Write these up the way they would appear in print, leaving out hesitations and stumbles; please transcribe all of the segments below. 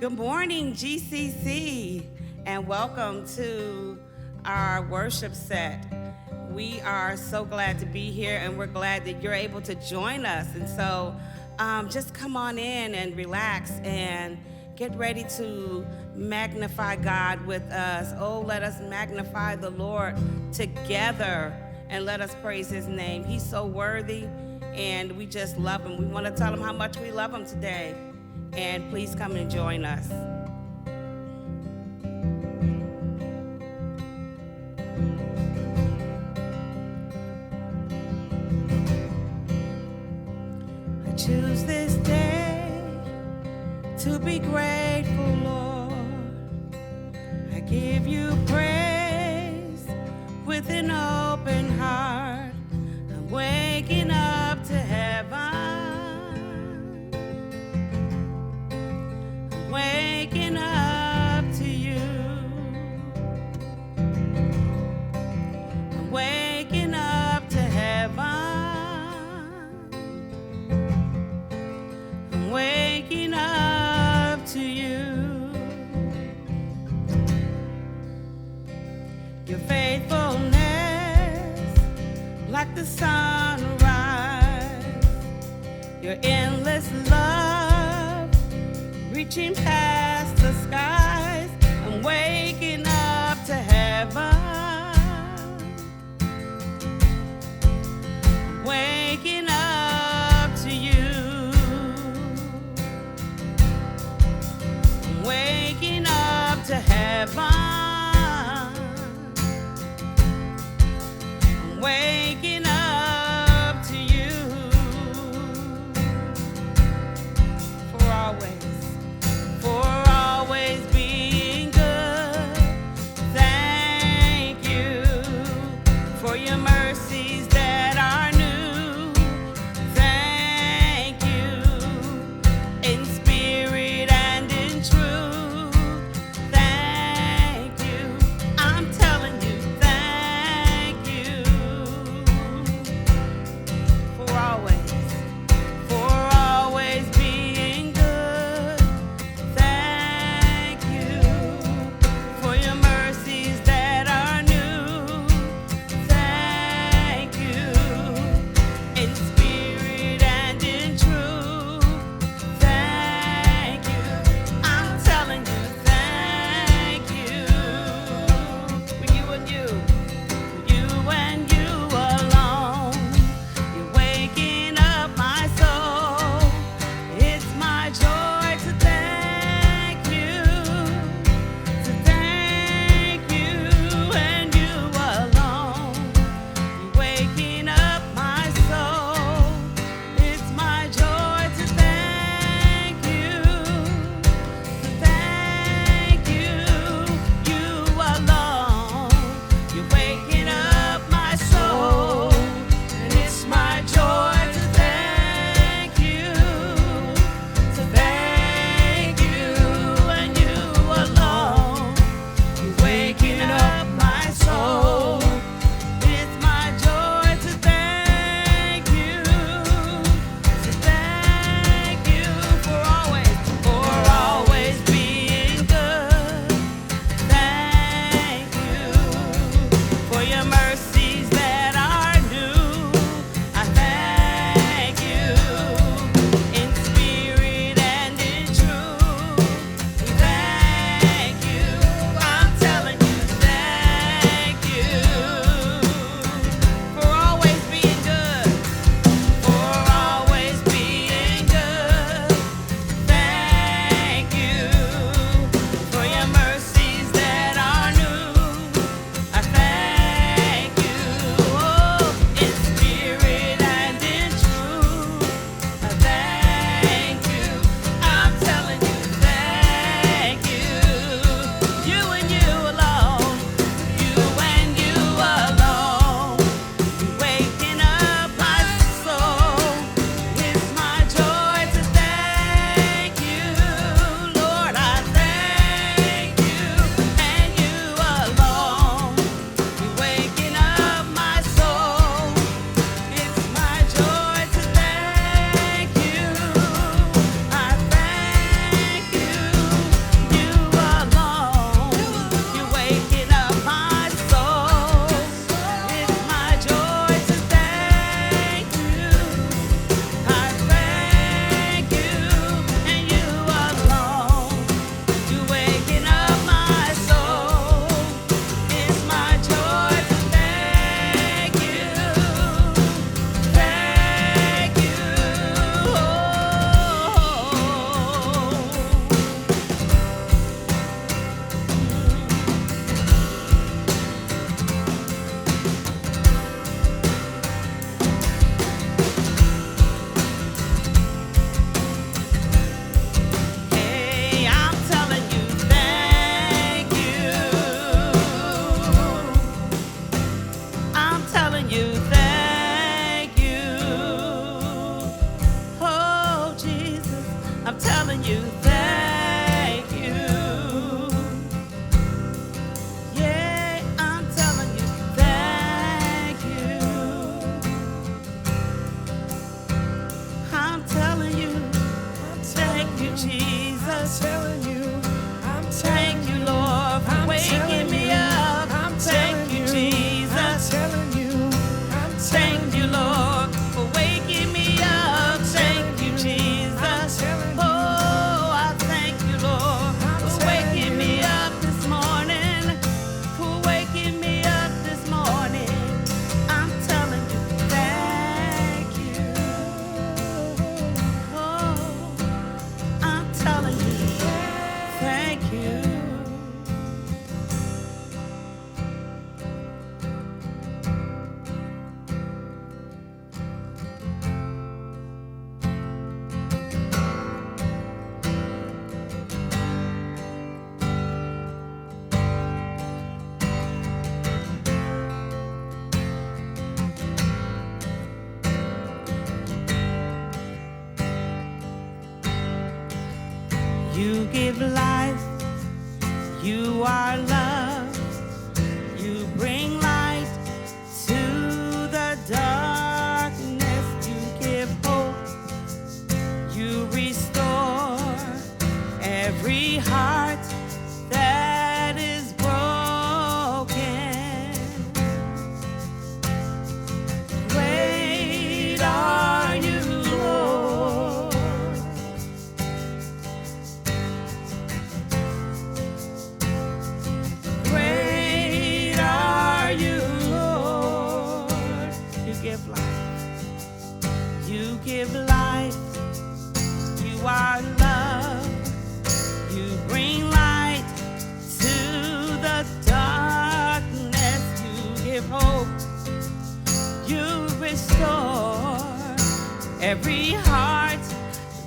Good morning, GCC, and welcome to our worship set. We are so glad to be here, and we're glad that you're able to join us. And so just come on in and relax and get ready to magnify God with us. Oh, let us magnify the Lord together and let us praise his name. He's so worthy, and we just love him. We want to tell him how much we love him today. And please come and join us. I choose this day to be grateful, Lord. I give you praise with an open heart. I'm waking up to heaven. Waking up to you. I'm waking up to heaven. I'm waking up to you. Your faithfulness, like the sunrise. Your endless love, reaching past the skies. I'm waking up to heaven. I'm waking up to you. I'm waking up to heaven. I'm waking up to you. For always being good, telling you, I'm Thank telling you, you, Lord, for I'm waking telling me you, up. I'm Thank telling you, you, Jesus. I'm telling you, I'm Thank telling you, Lord, for waking me up. Thank you, Jesus. Oh, I thank you, Lord, for waking me up this morning. For waking me up this morning. I'm telling you, thank you. Oh, I'm telling you, thank you. You give life, you are love, you bring light to the darkness, you give hope, you restore every heart that is broken. Great are you, Lord. Great are you, Lord. You give life. You give life. You are love. You bring light to the darkness. You give hope. You restore every heart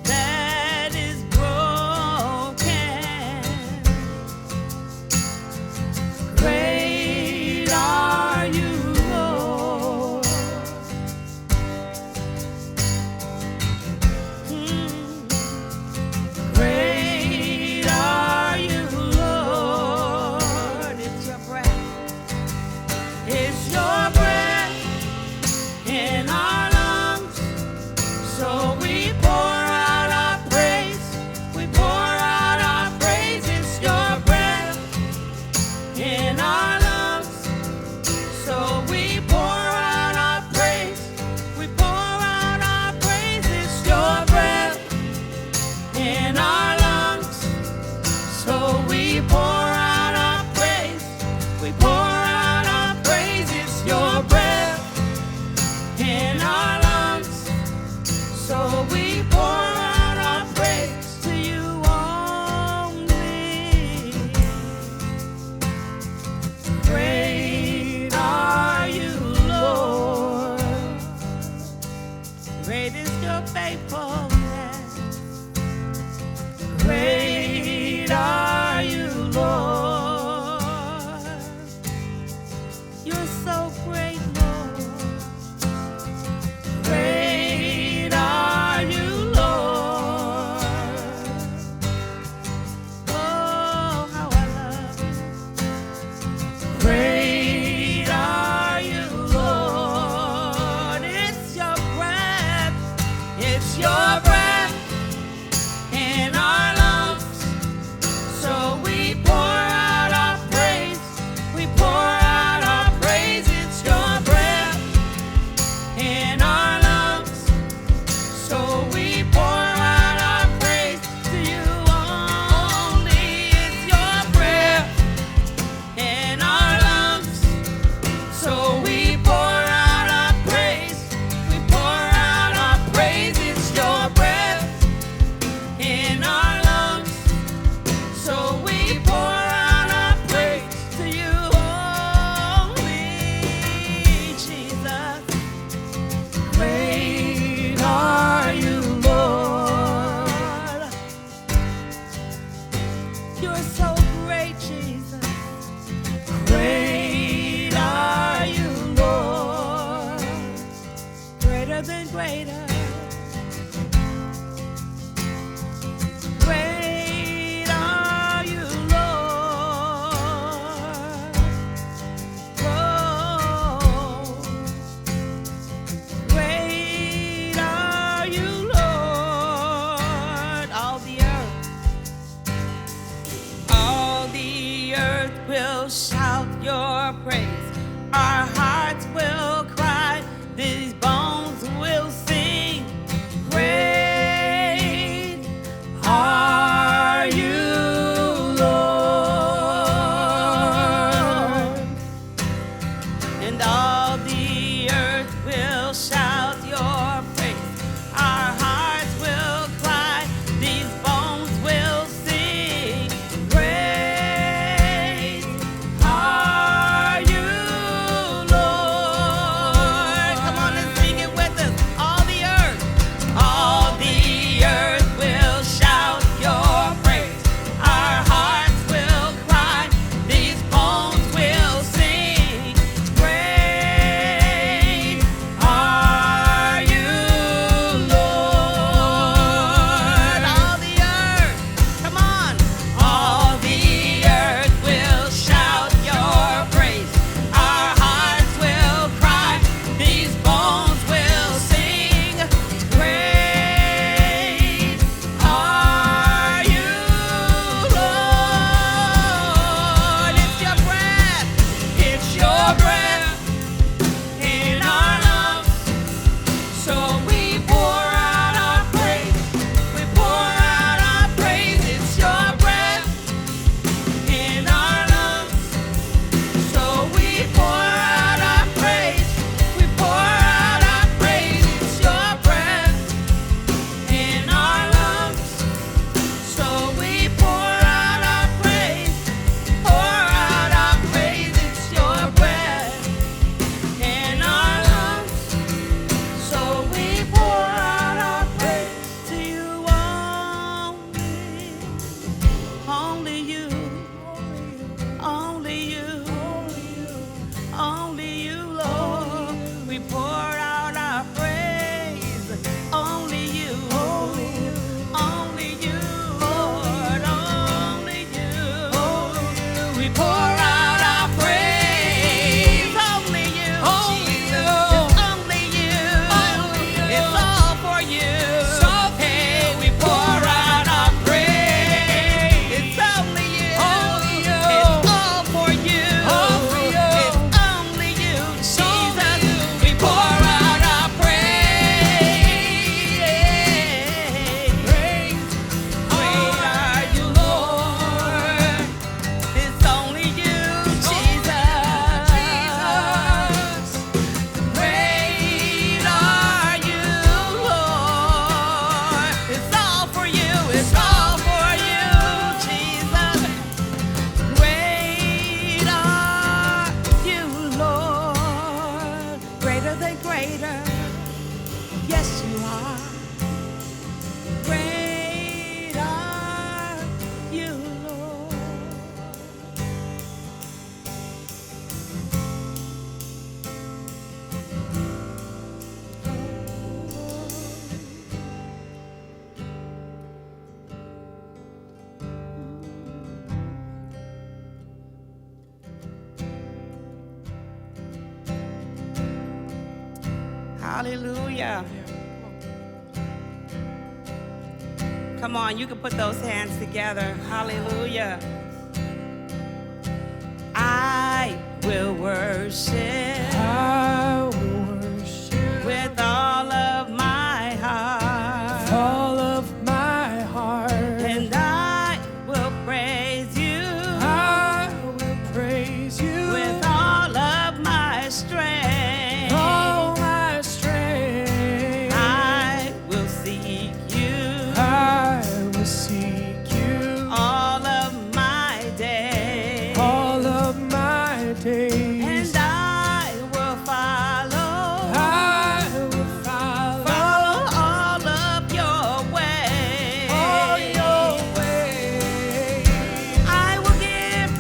that is broken. Great are you, Lord. Great are you, Lord. It's your breath. It's your breath in our lungs. So we pour out our praise. We pour out our praise. It's your breath in our lungs. So we pour out our praise. We pour out our praise. It's your breath in our lungs. So we pour out our praise. We pour out our praise. It's your breath in our lungs. So we pour out our praise to you only. Great are you, Lord. Great is your faithfulness. Great are you, Lord. You're so great, Lord. Great are you, Lord. Oh, how I love you. Great are you, Lord. It's your breath. It's your breath in our lungs. So we pour out our praise. We pour out our praise. It's your breath in our lungs. So we pour out our praise to you only. It's your breath in our lungs. So we pour out our praise. We pour out our praise. It's your Hallelujah. Come on, you can put those hands together. Hallelujah. I will worship I will worship with all of my heart, all of my heart, and I will praise you I will praise you with all of my strength. all my strength. I will seek you I will seek you all of my days, all of my days. and I will follow all of your ways. all your ways. I will give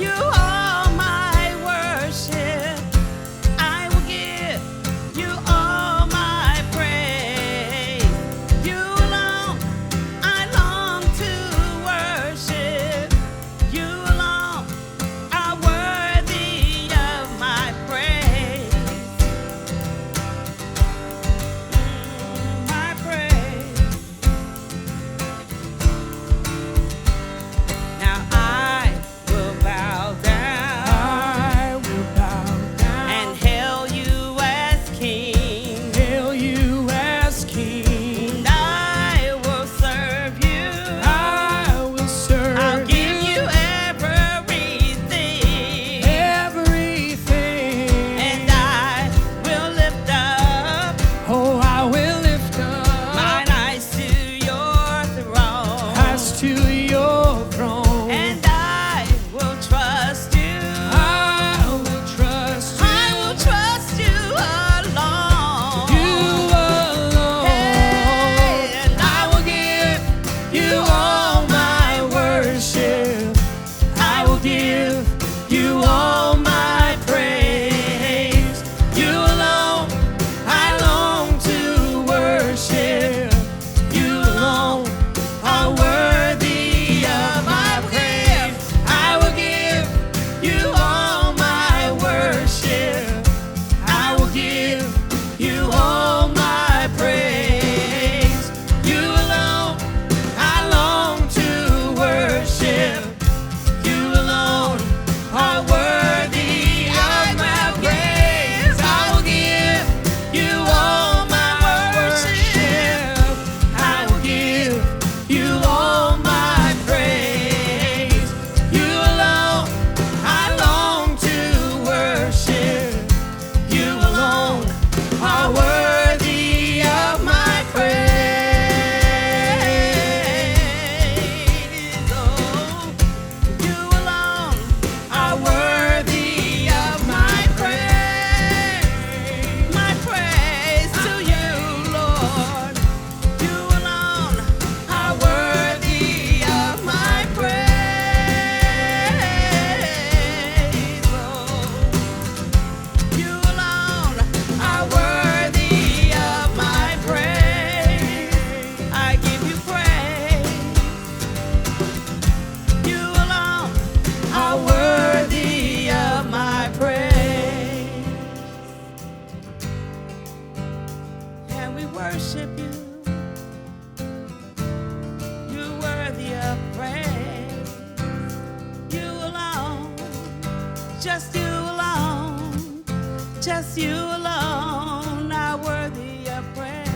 you all my worship. I will give you all my praise. You alone, I long to worship. You alone are worthy of my praise. My praise. Now I will bow down I will bow down and hail you as King. hail you as King. And I will serve you. I will serve I'll give you everything. everything. And I will lift up Oh, I will lift up mine eyes to your throne. eyes to your throne. And I will trust you. I will trust you. I will trust you alone. You alone. Hey, and I will give you all my worship. I will give you all my praise. You alone, I long to worship. You alone are worthy of my praise. I will give you all my worship. I will give you all my praise. You alone, I long to worship. You alone are worthy of my praise. I will give you all my worship. I will give you all my praise. You alone, I long to worship. You alone are worthy of my praise. Oh, you alone are worthy of my praise. My praise to you, Lord. You alone are worthy of my praise. Oh, you alone are worthy of my praise. I give you praise. You alone are worthy of my praise. And we worship you. You're worthy of praise. You alone, just you alone, just you alone are worthy of praise.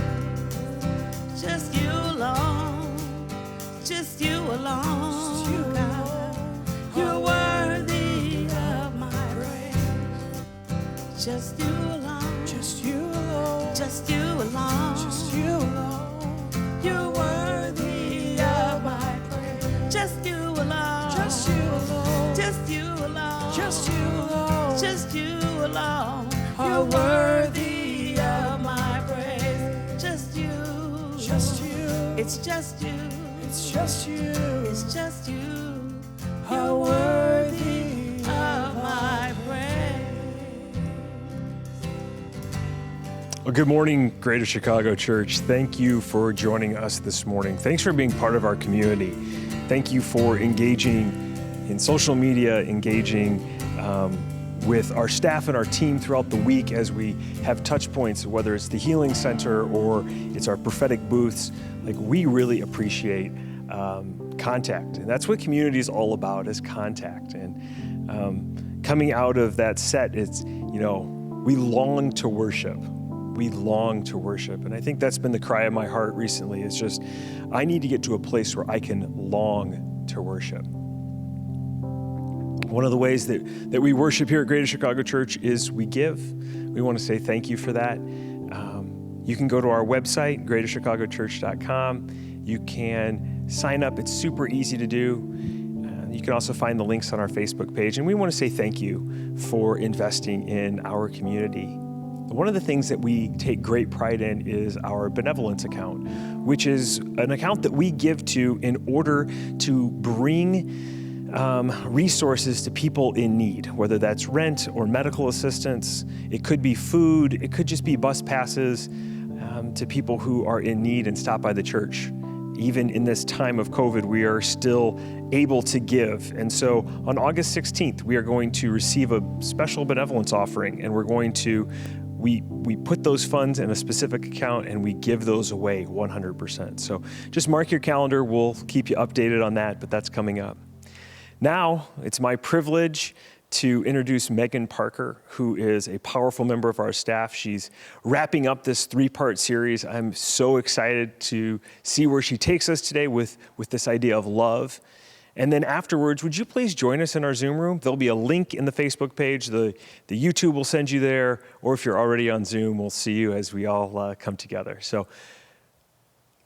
Just you alone, just you alone, God. You're worthy of my praise. Just you alone, Just you alone. just you alone, Just you alone. you're worthy of my praise. Just you alone, Just you alone. just you alone, Just you alone. just you alone, Are you're worthy of my praise. Just you, Just you. it's just you, It's just you. it's just you, Are you're worthy of my praise. Well, good morning, Greater Chicago Church. Thank you for joining us this morning. Thanks for being part of our community. Thank you for engaging in social media, engaging with our staff and our team throughout the week as we have touch points, whether it's the Healing Center or it's our prophetic booths. Like, we really appreciate contact. And that's what community is all about, is contact. And coming out of that set, it's, we long to worship. We long to worship. And I think that's been the cry of my heart recently. It's just, I need to get to a place where I can long to worship. One of the ways that we worship here at Greater Chicago Church is we give. We want to say thank you for that. You can go to our website, greaterchicagochurch.com. You can sign up. It's super easy to do. You can also find the links on our Facebook page. And we want to say thank you for investing in our community. One of the things that we take great pride in is our benevolence account, which is an account that we give to in order to bring resources to people in need, whether that's rent or medical assistance. It could be food. It could just be bus passes to people who are in need and stop by the church. Even in this time of COVID, we are still able to give. And so on August 16th, we are going to receive a special benevolence offering, and we're going to we put those funds in a specific account and we give those away 100%. So just mark your calendar. We'll keep you updated on that, but that's coming up. Now, it's my privilege to introduce Megan Parker, who is a powerful member of our staff. She's wrapping up this 3-part series. I'm so excited to see where she takes us today with this idea of love. And then afterwards, would you please join us in our Zoom room? There'll be a link in the Facebook page. The YouTube will send you there, or if you're already on Zoom, we'll see you as we all come together. So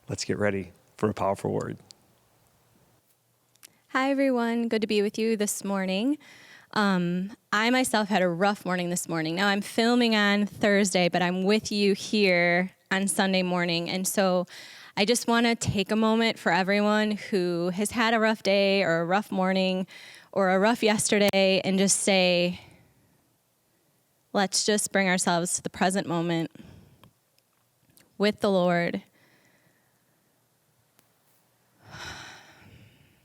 let's get ready for a powerful word. Hi, everyone. Good to be with you this morning. I myself had a rough morning this morning. Now, I'm filming on Thursday, but I'm with you here on Sunday morning. And so I just want to take a moment for everyone who has had a rough day or a rough morning or a rough yesterday and just say, let's just bring ourselves to the present moment with the Lord,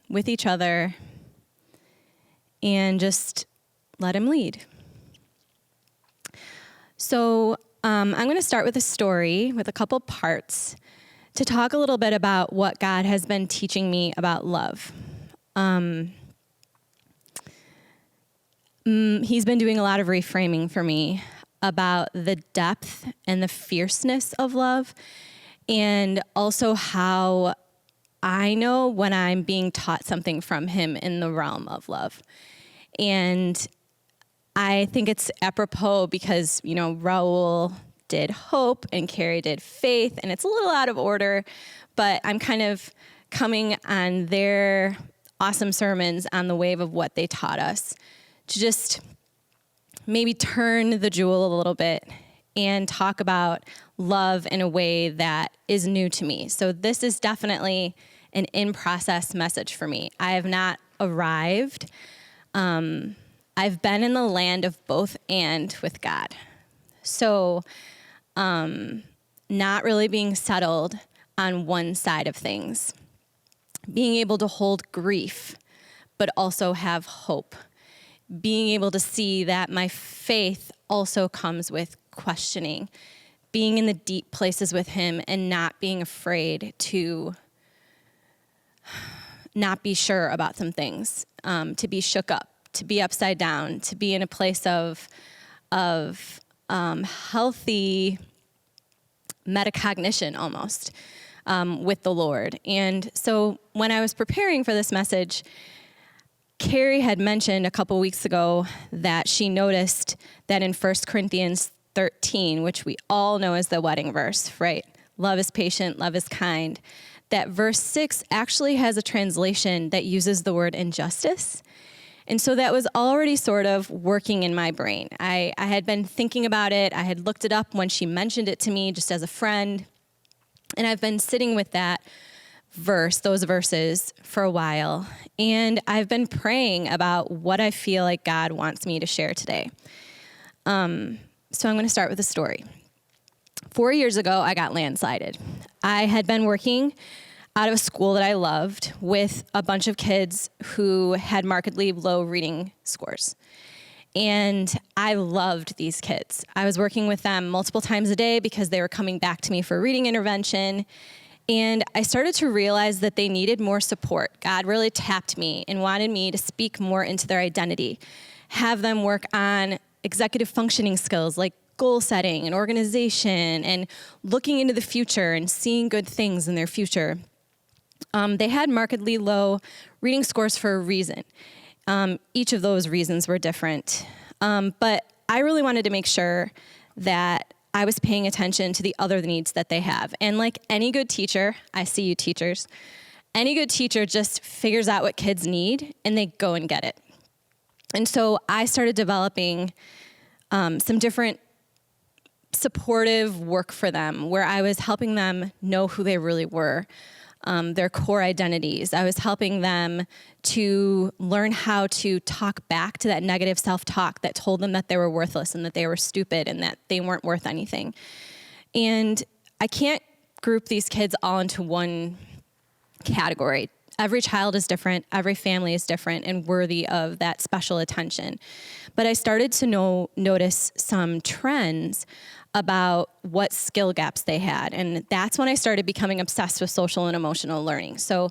with each other, and just let him lead. So I'm going to start with a story with a couple parts to talk a little bit about what God has been teaching me about love. He's been doing a lot of reframing for me about the depth and the fierceness of love, and also how I know when I'm being taught something from him in the realm of love. And I think it's apropos because, Raul did hope and Carrie did faith, and it's a little out of order, but I'm kind of coming on their awesome sermons on the wave of what they taught us to just maybe turn the jewel a little bit and talk about love in a way that is new to me. So this is definitely an in-process message for me. I have not arrived. I've been in the land of both and with God. So not really being settled on one side of things. Being able to hold grief, but also have hope. Being able to see that my faith also comes with questioning. Being in the deep places with him and not being afraid to not be sure about some things, to be shook up, to be upside down, to be in a place of healthy metacognition almost with the Lord. And so when I was preparing for this message, Carrie had mentioned a couple weeks ago that she noticed that in 1 Corinthians 13, which we all know is the wedding verse, right? Love is patient, love is kind. That verse 6 actually has a translation that uses the word injustice. And so that was already sort of working in my brain. I had been thinking about it. I had looked it up when she mentioned it to me just as a friend. And I've been sitting with that verse, those verses, for a while. And I've been praying about what I feel like God wants me to share today. So I'm going to start with a story. 4 years ago, I got landslided. I had been working out of a school that I loved with a bunch of kids who had markedly low reading scores. And I loved these kids. I was working with them multiple times a day because they were coming back to me for reading intervention. And I started to realize that they needed more support. God really tapped me and wanted me to speak more into their identity, have them work on executive functioning skills like goal setting and organization and looking into the future and seeing good things in their future. They had markedly low reading scores for a reason. Each of those reasons were different. But I really wanted to make sure that I was paying attention to the other needs that they have. And like any good teacher, I see you teachers, any good teacher just figures out what kids need and they go and get it. And so I started developing some different supportive work for them where I was helping them know who they really were, their core identities. I was helping them to learn how to talk back to that negative self-talk that told them that they were worthless and that they were stupid and that they weren't worth anything. And I can't group these kids all into one category. Every child is different, every family is different and worthy of that special attention. But I started to notice some trends about what skill gaps they had. And that's when I started becoming obsessed with social and emotional learning. So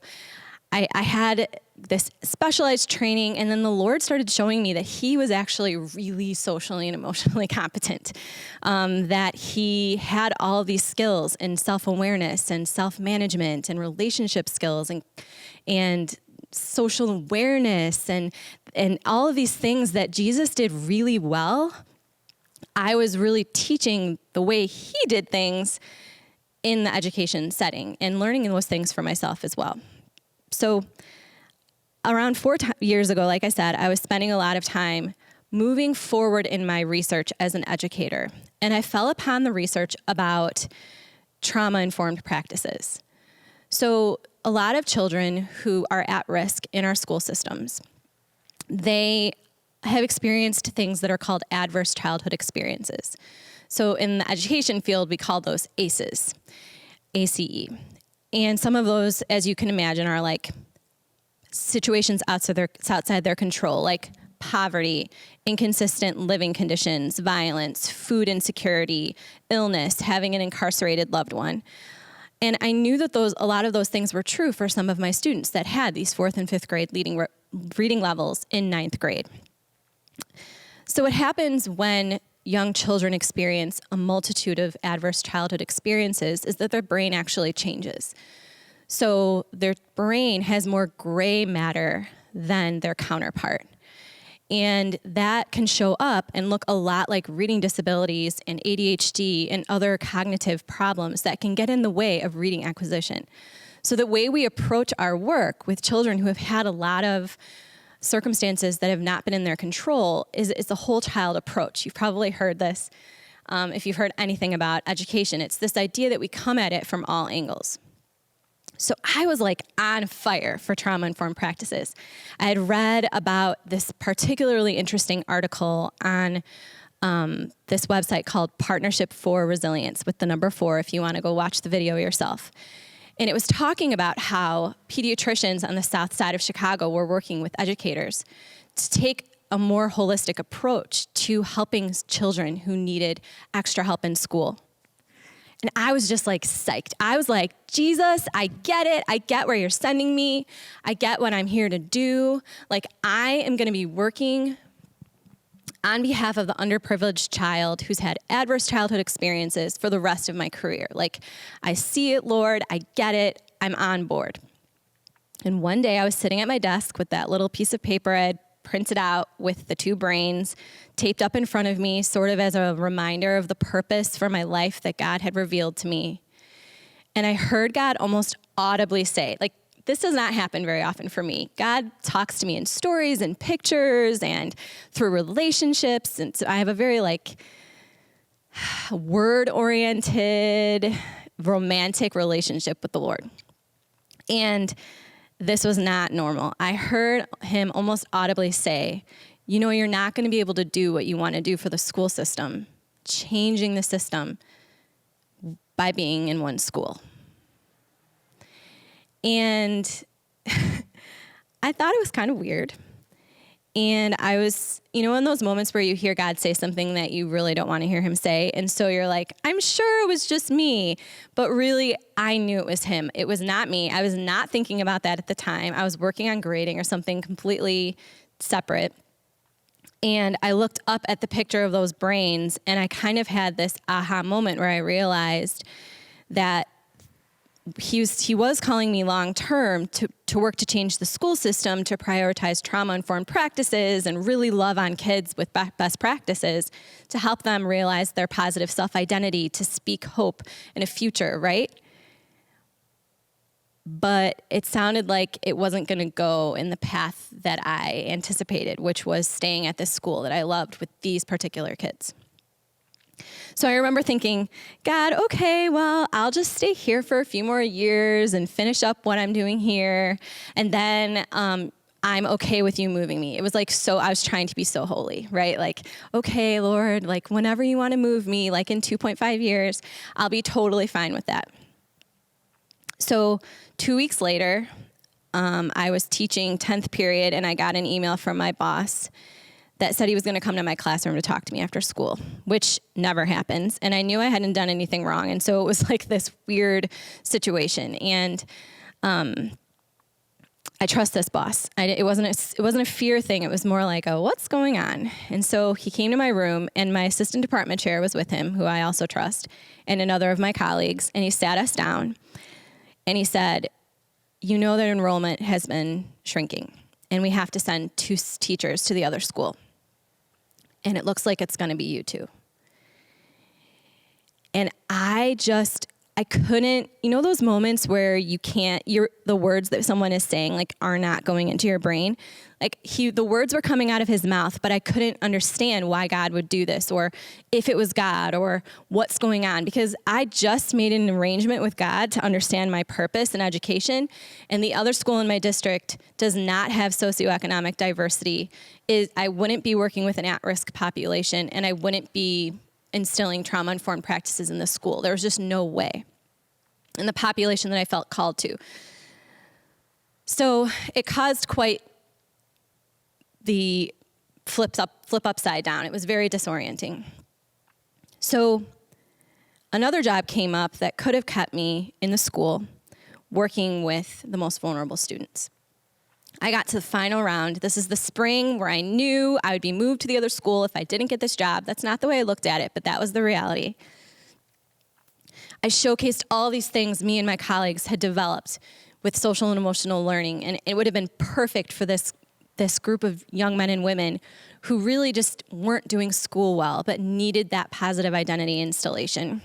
I had this specialized training, and then the Lord started showing me that he was actually really socially and emotionally competent, that he had all these skills in self-awareness and self-management and relationship skills and social awareness and all of these things that Jesus did really well. I was really teaching the way he did things in the education setting and learning those things for myself as well. So around 4 years ago, like I said, I was spending a lot of time moving forward in my research as an educator. And I fell upon the research about trauma-informed practices. So a lot of children who are at risk in our school systems, they have experienced things that are called adverse childhood experiences. So in the education field, we call those ACEs, ACE. And some of those, as you can imagine, are like situations outside their control, like poverty, inconsistent living conditions, violence, food insecurity, illness, having an incarcerated loved one. And I knew that a lot of those things were true for some of my students that had these 4th and 5th grade reading levels in 9th grade. So what happens when young children experience a multitude of adverse childhood experiences is that their brain actually changes. So their brain has more gray matter than their counterpart. And that can show up and look a lot like reading disabilities and ADHD and other cognitive problems that can get in the way of reading acquisition. So the way we approach our work with children who have had a lot of circumstances that have not been in their control is a whole child approach. You've probably heard this. If you've heard anything about education, it's this idea that we come at it from all angles. So I was like on fire for trauma-informed practices. I had read about this particularly interesting article on this website called Partnership for Resilience, with the number 4 if you want to go watch the video yourself. And it was talking about how pediatricians on the south side of Chicago were working with educators to take a more holistic approach to helping children who needed extra help in school. And I was just like psyched. I was like, Jesus, I get it. I get where you're sending me. I get what I'm here to do. Like, I am going to be working on behalf of the underprivileged child who's had adverse childhood experiences for the rest of my career. Like, I see it, Lord. I get it. I'm on board. And one day I was sitting at my desk with that little piece of paper I had printed out with the 2 brains taped up in front of me, sort of as a reminder of the purpose for my life that God had revealed to me. And I heard God almost audibly say, like, this does not happen very often for me. God talks to me in stories and pictures and through relationships. And so I have a very word-oriented, romantic relationship with the Lord. And this was not normal. I heard him almost audibly say, you know, you're not going to be able to do what you want to do for the school system, changing the system by being in one school. And I thought it was kind of weird. And I was, in those moments where you hear God say something that you really don't want to hear him say. And so you're like, I'm sure it was just me. But really, I knew it was him. It was not me. I was not thinking about that at the time. I was working on grading or something completely separate. And I looked up at the picture of those brains, and I kind of had this aha moment where I realized that he was calling me long term to work to change the school system, to prioritize trauma-informed practices and really love on kids with best practices to help them realize their positive self-identity, to speak hope in a future, right? But it sounded like it wasn't going to go in the path that I anticipated, which was staying at this school that I loved with these particular kids. So I remember thinking, God, okay, well, I'll just stay here for a few more years and finish up what I'm doing here. And then I'm okay with you moving me. It was like, I was trying to be so holy, right? Like, okay, Lord, like whenever you want to move me, like in 2.5 years, I'll be totally fine with that. So 2 weeks later, I was teaching 10th period, and I got an email from my boss that said he was going to come to my classroom to talk to me after school, which never happens. And I knew I hadn't done anything wrong. And so it was like this weird situation. And I trust this boss. It wasn't a fear thing. It was more like, what's going on? And so he came to my room, and my assistant department chair was with him, who I also trust, and another of my colleagues. And he sat us down, and he said, you know that enrollment has been shrinking, and we have to send 2 teachers to the other school. And it looks like it's going to be you 2. And I couldn't, those moments where the words that someone is saying like are not going into your brain. Like the words were coming out of his mouth, but I couldn't understand why God would do this, or if it was God, or what's going on, because I just made an arrangement with God to understand my purpose in education. And the other school in my district does not have socioeconomic diversity. I wouldn't be working with an at-risk population, and I wouldn't be instilling trauma-informed practices in the school. There was just no way. And the population that I felt called to. So it caused quite the flip upside down. It was very disorienting. So another job came up that could have kept me in the school working with the most vulnerable students. I got to the final round. This is the spring where I knew I would be moved to the other school if I didn't get this job. That's not the way I looked at it, but that was the reality. I showcased all these things me and my colleagues had developed with social and emotional learning, and it would have been perfect for this group of young men and women who really just weren't doing school well, but needed that positive identity installation.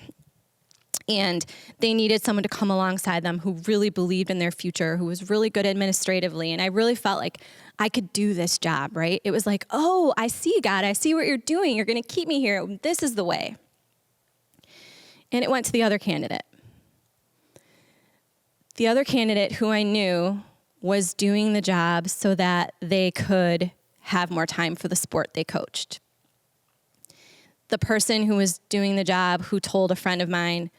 And they needed someone to come alongside them who really believed in their future, who was really good administratively. And I really felt like I could do this job, right? It was like, oh, I see, God. I see what you're doing. You're going to keep me here. This is the way. And it went to the other candidate. The other candidate, who I knew was doing the job so that they could have more time for the sport they coached. The person who was doing the job who told a friend of mine,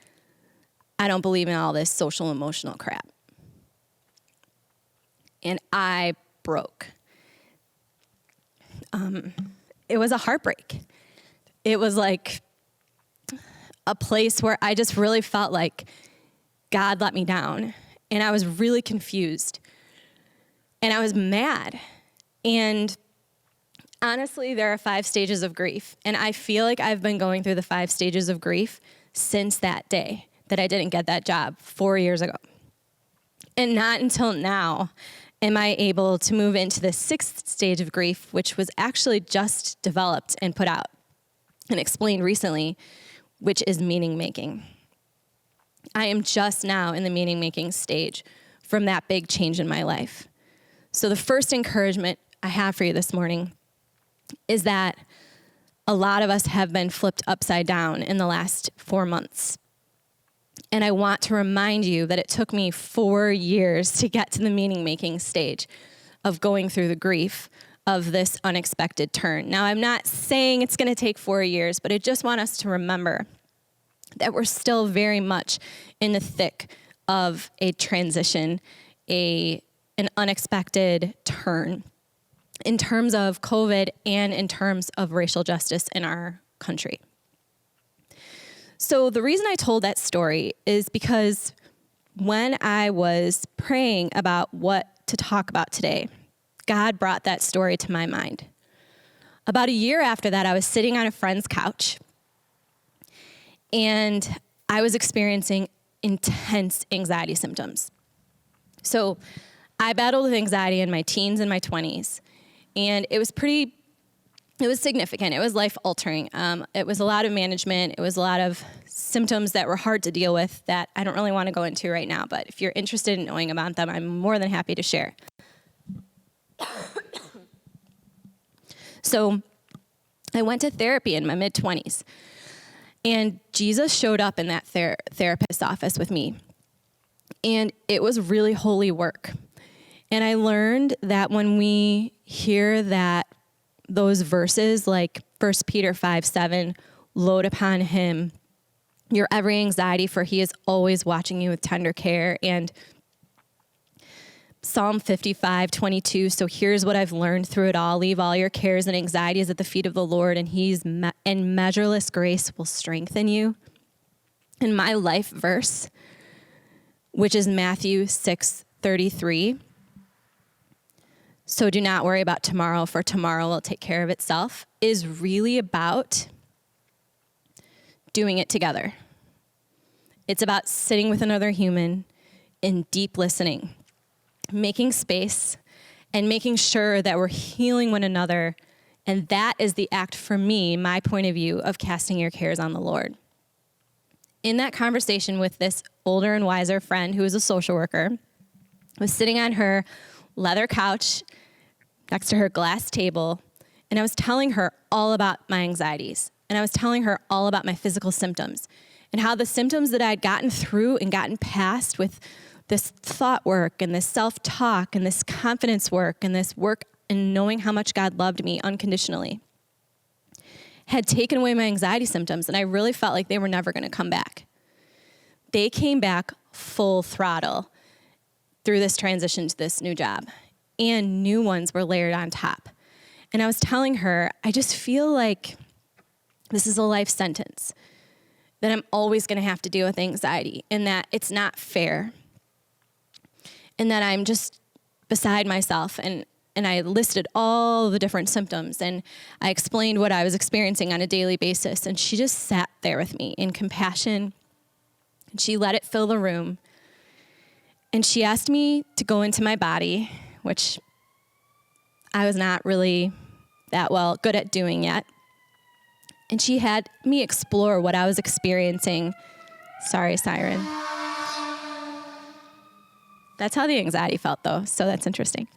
I don't believe in all this social emotional crap. And I broke. It was a heartbreak. It was like a place where I just really felt like God let me down. And I was really confused. And I was mad. And honestly, there are 5 stages of grief. And I feel like I've been going through the 5 stages of grief since that day that I didn't get that job 4 years ago. And not until now am I able to move into the 6th stage of grief, which was actually just developed and put out and explained recently, which is meaning making. I am just now in the meaning making stage from that big change in my life. So the first encouragement I have for you this morning is that a lot of us have been flipped upside down in the last 4 months. And I want to remind you that it took me 4 years to get to the meaning-making stage of going through the grief of this unexpected turn. Now, I'm not saying it's going to take 4 years, but I just want us to remember that we're still very much in the thick of a transition, an unexpected turn. in terms of COVID and in terms of racial justice in our country. So the reason I told that story is because when I was praying about what to talk about today, God brought that story to my mind. About a year after that, I was sitting on a friend's couch, and I was experiencing intense anxiety symptoms. So I battled with anxiety in my teens and my 20s, and it was significant. It was life-altering. It was a lot of management. It was a lot of symptoms that were hard to deal with that I don't really want to go into right now, but if you're interested in knowing about them, I'm more than happy to share. So I went to therapy in my mid-20s, and Jesus showed up in that therapist's office with me, and it was really holy work. And I learned that when we hear that those verses like 1 Peter 5:7, load upon him your every anxiety, for he is always watching you with tender care, and Psalm 55:22, so here's what I've learned through it all. Leave all your cares and anxieties at the feet of the Lord, and and measureless grace will strengthen you. And my life verse, which is Matthew 6:33, so do not worry about tomorrow, for tomorrow will take care of itself, is really about doing it together. It's about sitting with another human in deep listening, making space, and making sure that we're healing one another. And that is the act, for me, my point of view, of casting your cares on the Lord. In that conversation with this older and wiser friend who was a social worker, I was sitting on her leather couch next to her glass table, and I was telling her all about my anxieties. And I was telling her all about my physical symptoms and how the symptoms that I had gotten through and gotten past with this thought work and this self-talk and this confidence work and this work in knowing how much God loved me unconditionally had taken away my anxiety symptoms, and I really felt like they were never going to come back. They came back full throttle through this transition to this new job, and new ones were layered on top. And I was telling her, I just feel like this is a life sentence, that I'm always going to have to deal with anxiety, and that it's not fair, and that I'm just beside myself. And I listed all the different symptoms, and I explained what I was experiencing on a daily basis, and she just sat there with me in compassion, and she let it fill the room, and she asked me to go into my body, which I was not really that good at doing yet. And she had me explore what I was experiencing. Sorry, siren. That's how the anxiety felt, though, so that's interesting.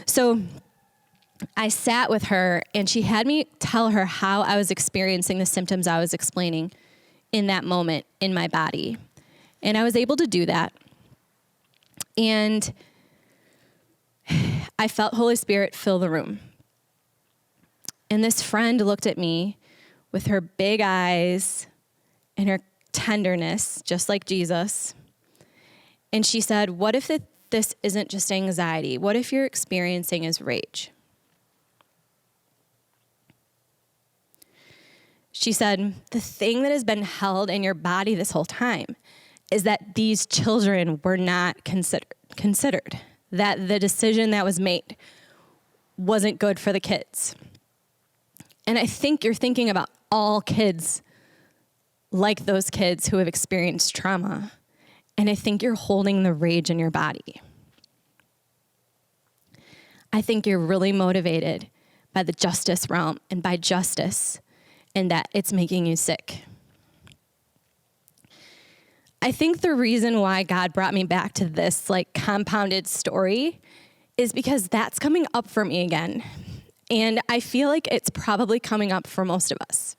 So I sat with her, and she had me tell her how I was experiencing the symptoms I was explaining in that moment in my body. And I was able to do that. And I felt Holy Spirit fill the room. And this friend looked at me with her big eyes and her tenderness, just like Jesus. And she said, what if this isn't just anxiety? What if you're experiencing is rage? She said, the thing that has been held in your body this whole time is that these children were not considered, that the decision that was made wasn't good for the kids. And I think you're thinking about all kids like those kids who have experienced trauma. And I think you're holding the rage in your body. I think you're really motivated by the justice realm and by justice, and that it's making you sick. I think the reason why God brought me back to this compounded story is because that's coming up for me again. And I feel like it's probably coming up for most of us.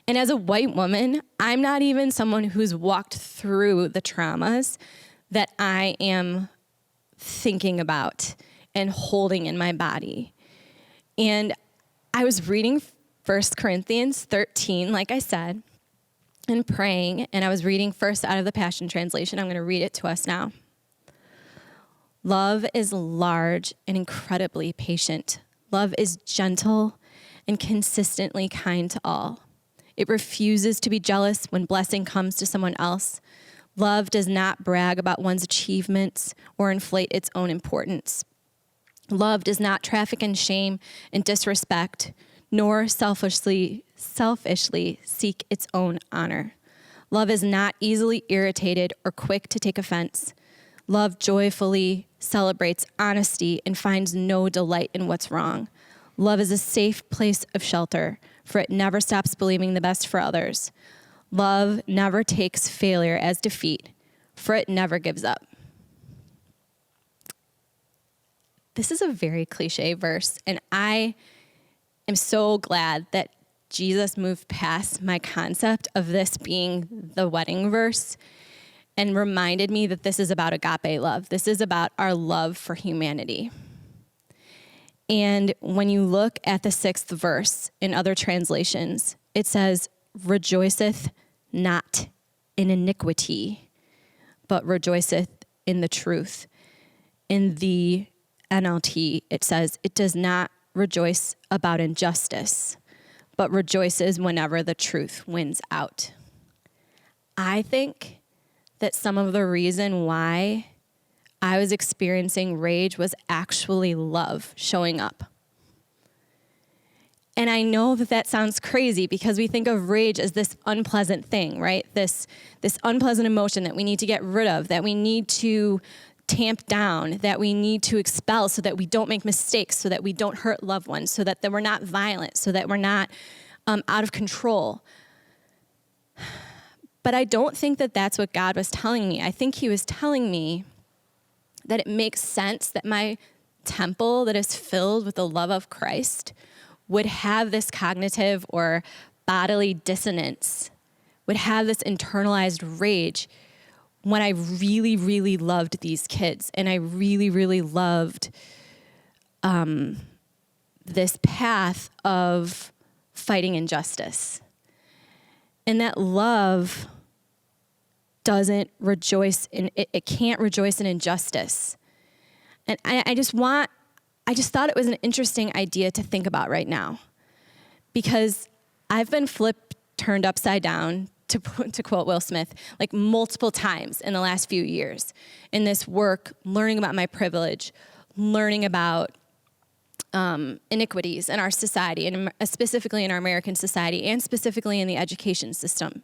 And as a white woman, I'm not even someone who's walked through the traumas that I am thinking about and holding in my body. And I was reading 1 Corinthians 13, like I said, and praying, and I was reading first out of the Passion Translation. I'm going to read it to us now. Love is large and incredibly patient. Love is gentle and consistently kind to all. It refuses to be jealous when blessing comes to someone else. Love does not brag about one's achievements or inflate its own importance. Love does not traffic in shame and disrespect, nor selfishly seek its own honor. Love is not easily irritated or quick to take offense. Love joyfully celebrates honesty and finds no delight in what's wrong. Love is a safe place of shelter, for it never stops believing the best for others. Love never takes failure as defeat, for it never gives up. This is a very cliche verse, and I am so glad that Jesus moved past my concept of this being the wedding verse and reminded me that this is about agape love. This is about our love for humanity. And when you look at the 6th verse in other translations, it says, rejoiceth not in iniquity, but rejoiceth in the truth. In the NLT, it says, it does not rejoice about injustice, but rejoices whenever the truth wins out. I think that some of the reason why I was experiencing rage was actually love showing up. And I know that that sounds crazy because we think of rage as this unpleasant thing, right? This unpleasant emotion that we need to get rid of, that we need to tamp down, that we need to expel so that we don't make mistakes, so that we don't hurt loved ones, so that we're not violent, so that we're not out of control. But I don't think that that's what God was telling me. I think he was telling me that it makes sense that my temple that is filled with the love of Christ would have this cognitive or bodily dissonance, would have this internalized rage when I really, really loved these kids and I really, really loved this path of fighting injustice. And that love doesn't rejoice in, it can't rejoice in injustice. And I just thought it was an interesting idea to think about right now, because I've been turned upside down, to quote Will Smith, like multiple times in the last few years in this work, learning about my privilege, learning about iniquities in our society, and specifically in our American society, and specifically in the education system.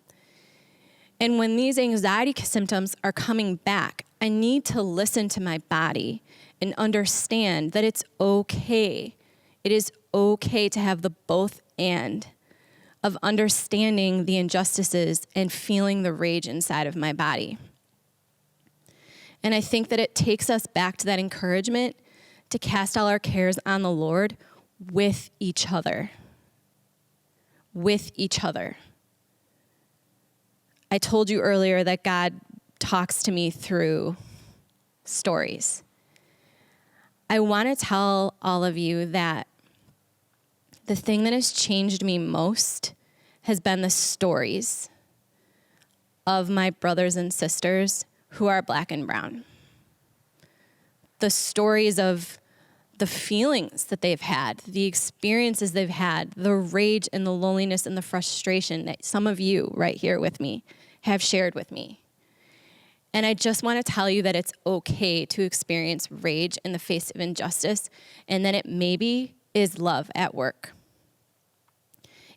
And when these anxiety symptoms are coming back, I need to listen to my body and understand that it's okay. It is okay to have the both and of understanding the injustices and feeling the rage inside of my body. And I think that it takes us back to that encouragement to cast all our cares on the Lord with each other. With each other. I told you earlier that God talks to me through stories. I want to tell all of you that the thing that has changed me most has been the stories of my brothers and sisters who are Black and brown. The stories of the feelings that they've had, the experiences they've had, the rage and the loneliness and the frustration that some of you right here with me have shared with me. And I just want to tell you that it's okay to experience rage in the face of injustice, and that it maybe is love at work.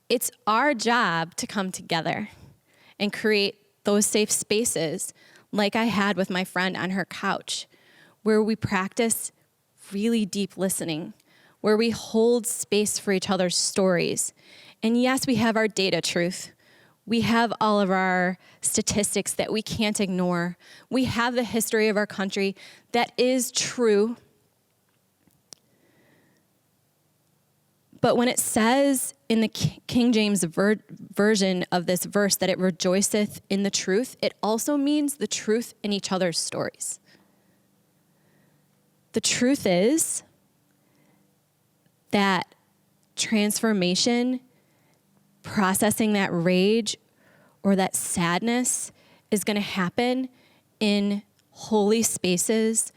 It's our job to come together and create those safe spaces like I had with my friend on her couch, where we practice really deep listening, where we hold space for each other's stories. And yes, we have our data truth. We have all of our statistics that we can't ignore. We have the history of our country that is true. But when it says in the King James version of this verse that it rejoiceth in the truth, it also means the truth in each other's stories. The truth is that transformation, processing that rage or that sadness, is going to happen in holy spaces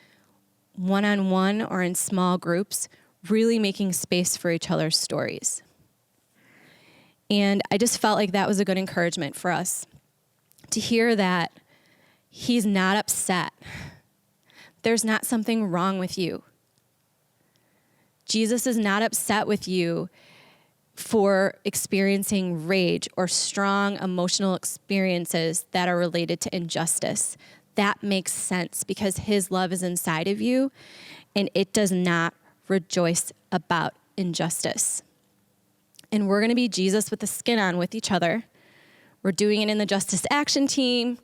one-on-one or in small groups, really making space for each other's stories. And I just felt like that was a good encouragement for us to hear that he's not upset. There's not something wrong with you. Jesus is not upset with you for experiencing rage or strong emotional experiences that are related to injustice. That makes sense because his love is inside of you and it does not rejoice about injustice. And we're going to be Jesus with the skin on with each other. We're doing it in the Justice Action Team.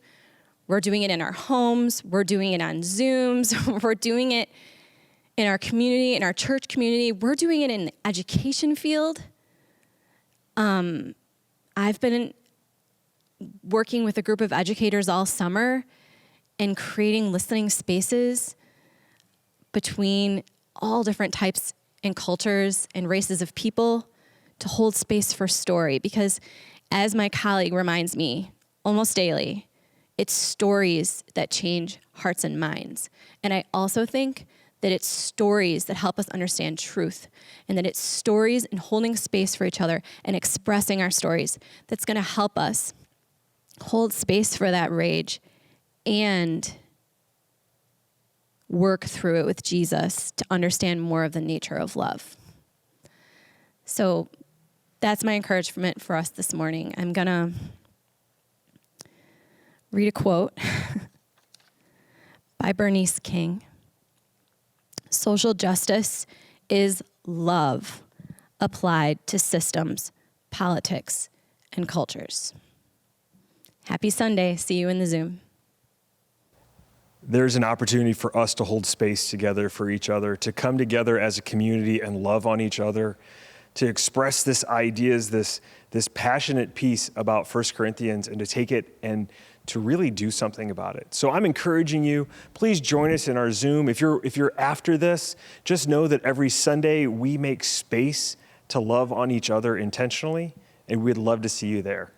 We're doing it in our homes. We're doing it on Zooms. We're doing it in our community, in our church community. We're doing it in the education field. I've been working with a group of educators all summer and creating listening spaces between all different types and cultures and races of people to hold space for story. Because as my colleague reminds me almost daily, it's stories that change hearts and minds. And I also think that it's stories that help us understand truth, and that it's stories and holding space for each other and expressing our stories that's going to help us hold space for that rage and work through it with Jesus to understand more of the nature of love. So that's my encouragement for us this morning. I'm going to read a quote by Bernice King. Social justice is love applied to systems, politics, and cultures. Happy Sunday. See you in the Zoom. There's an opportunity for us to hold space together for each other, to come together as a community and love on each other, to express this ideas, this passionate piece about 1 Corinthians, and to take it and to really do something about it. So I'm encouraging you, please join us in our Zoom. If you're after this, just know that every Sunday we make space to love on each other intentionally, and we'd love to see you there.